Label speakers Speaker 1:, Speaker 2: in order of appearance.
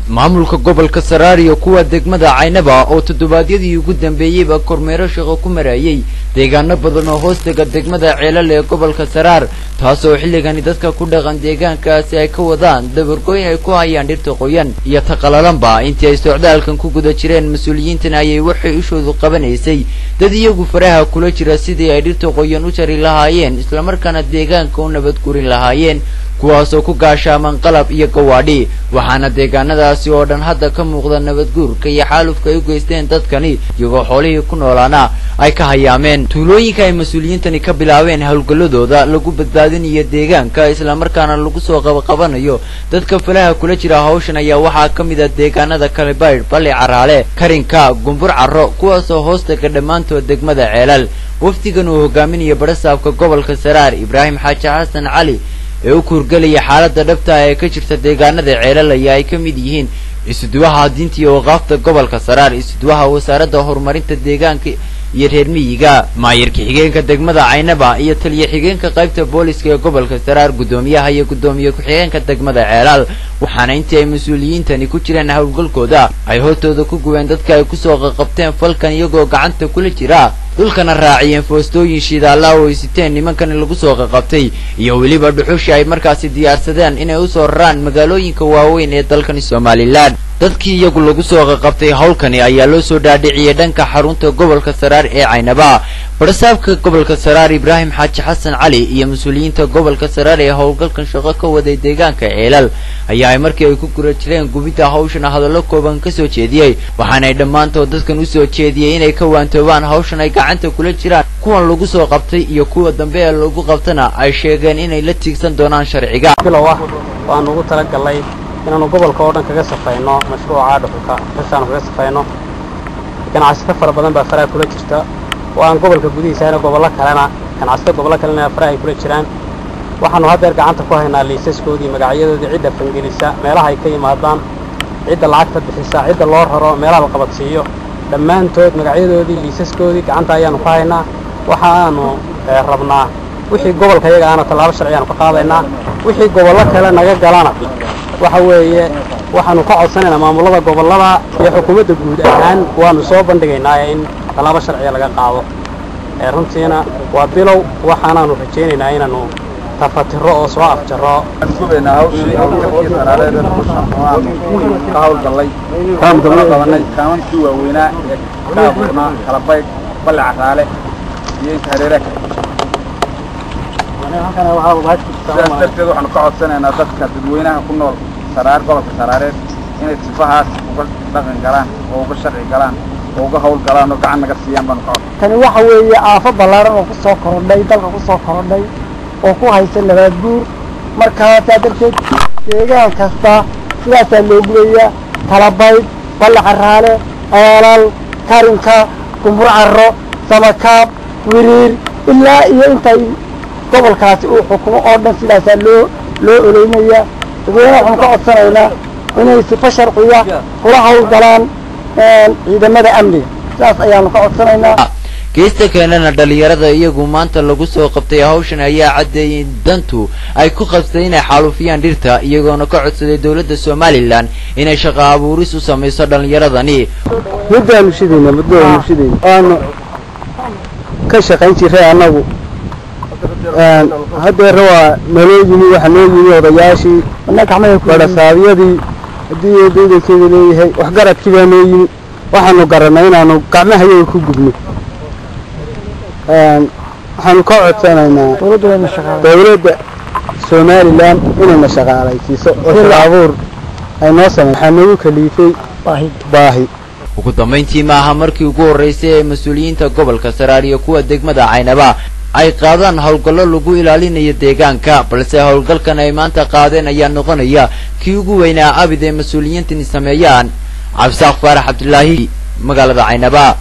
Speaker 1: maamulka gobolka Saraar iyo kuwa degmada Caynaba oo toddobaadyadii ugu dambeeyayba kormeero shaqo ku marayay deegaano badan oo hoostaga degmada Ceelal ee gobolka Saraar taasoo xilligan dadka ku dhaqan deegaankaasi ay ka wadaan dabargooyn ay ku hayaan dhirta qoyan iyo taqalalanba intii ay socdaalkan ku guda jireen mas'uuliyiintan ayay waxay ishoodu qabanaysay dad iyagu faraha kula jira sidii ay dhirta qoyan u jari lahaayeen isla markaana deegaanka u nabad gurin lahaayeen kuwaasoo ku gaashaaman qalab iyo gawaadhi waxaana deegaanadaasi oo dhan hadda ka muuqda nabad guurka iyo xaalufka ay u geysteen dadkani iyagoo xoolihii ku noolaana ay ka hayaameen tuulooyinka ay mas'uuliyiintani ka bilaabeen hawlgalladooda lagu badbaadinayo deegaanka isla markaana lagu soo qabanayo dadka falaha kula jira hawshan ayaa waxaa ka mid ah deegaanada Kalibayr Bali Caraale Karinka Gumbur Carro kuwaasoo hoostaga dhammaantood degmada Ceelal wafdigan uu hogaaminayo barasaabka gobolka Saraar Ibraahim Xaaji Xasan Cali ee u kurgalaya xaaladda dhabta ah ee ka jirta deegaanada Ceelal ay ka mid yihiin isuduwaha diinta iyo waqafta gobolka Saraar isuduwaha wasaaradda horumarinta deegaanka iyo reer miyiga maayirka xigeenka degmada Caynaba iyo taliye xigeenka qaybta booliska ee gobolka Saraar gudoomiyaha iyo gudoomiye ku xigeenka degmada Ceelal waxaana intii ay mas'uuliyiintani ku jireen hawlgalkooda ay hoostooda ku gubeen dadka ay ku soo qabteen falkan iyagoo gacanta kula jira dhulkana raaciyeen foostooyin shidaala oo isiteen nimankan lagu soo qabtay iyo waliba dhuxushi ay markaasi diyaarsadeen inay u soo raraan magaalooyinka waaweyn ee dalkan Soomaaliland dadkii iyagu lagu soo qabtay hawlkani ayaa loo soo dhaadhiciyay dhanka xarunta gobolka Saraar ee Caynaba barasaabka gobolka Saraar Ibraahim Xaaji Xasan Cali iyo mas'uuliyiinta gobolka Saraar ee hawlgalkan shaqo ka waday deegaanka Ceelal ayaa markii ay ku gura jireen gubida hawshan hadallo kooban ka soo jeediyay waxaana ay dhammaantood dadkan u soo jeediyay inay ka waantoobaan hawshan ay gacanta kula jiraan kuwan lagu soo qabtay iyo kuwa dambe ee lagu qabtana ay sheegeen inay la tiigsan doonaan sharciga
Speaker 2: waan ugu talagalay inaanu gobolka oo dhan kaga safayno mashruuca dhuxulka xisaan kaga safayno ganacsiga fara badan baa faraha kula jirta waan gobolka gudihiisa gobolka kalena ganacsiga gobolka kalena faraha kula jiraan waxaanu hadda gacanta ku haynaa liisaskoodii magacyadoodii cidda fangelisa meelaha ay ka yimaadaan cidda lacagta bixisa cidda loo raro meelaha la qabadsiiyo dhammaantood magacyadoodii liisaskoodii gacanta ayaanu ku haynaa waxaanu rabnaa wixii gobolka iyaga aana talaabo sharci aan ka qaadaynaa wixii gobolka kale naga galana waxa weeye waxaanu ka codsanaynaa maamulada gobolada iyo xukuumadda guud ahaan waanu soo bandhigaynaa in talaabo sharci laga qaado runtiina waa bilow waxaanaanu rajaynaynaa inaanu tafatiro oo soo afjaro
Speaker 3: suubayna hawshii hawlgalkii Saraareed ka hawlgalay kaamantii waaweynaa ee kaabuna Kalabayr Bali Caraale iyo Hareeraka waxaanu ka codsanaynaa dadka dadweynaha ku nool Saraar gobolka Saraareed inay sifahaas uga dhaqan galaan oo uga sharci galaan oo uga hawl galaan oo gacan naga siiyaan baan
Speaker 4: tani waxa weeye aafo ballaaran oo ku soo korodhay dalka ku soo korodhay oo ku haysta nabad guur markaa darteed deegaan kasta sidaas loo gureeyaa Kalabayr Bali Caraale Ceelal Karinka Gumbur Carro Samakaab Wiriir ilaa iyo intay gobolkaasi uu xukumo oo dhan sidaas loo oleynaya dadweynaha waxaan ka codsanaynaa inay sifa sharciya kula hawlgalaan ciidamada amniga sidaas ayaanu ka codsanaynaa
Speaker 1: geesta keenana dhalinyarada iyagu maanta lagu soo qabtay hawshan ayaa cadeeyay dantu ay ku qabtay inay xaalufiyaan dhirta iyagoona ka codsaday dawladda Soomaaliland inay shaqo abuuris u sameeyso dhalinyaradani
Speaker 2: midaan shidayna aan ka shaqayn jiray anagu hadda rawaa malooyini waxa loo yiri odayaashii barasaabiyadii hadii deegaankeeda leeyahay wax garadkii baa noo yimi waxaanu garanay inaanu gacmaha iyaga ku gubno waxaanu ka codsanaynaa dawladda Soomaaliland inay shaqaalaysiiso oo shaqaabuur ay noo sameeyaan waxa nagu kaliifay baahi
Speaker 1: ugu dambeyntii maaha markii ugu horeysay ee mas'uuliyiinta gobolka Saraar iyo kuwa degmada Caynaba ay qaadaan hawlgallo lagu ilaalinayo deegaanka balse hawlgalkan ay maanta qaadeen ayaa noqonaya kii ugu weynaa abid ee mas'uuliyiintani sameeyaan Cabdi Faarax Cabdullaahi magaalada Caynaba.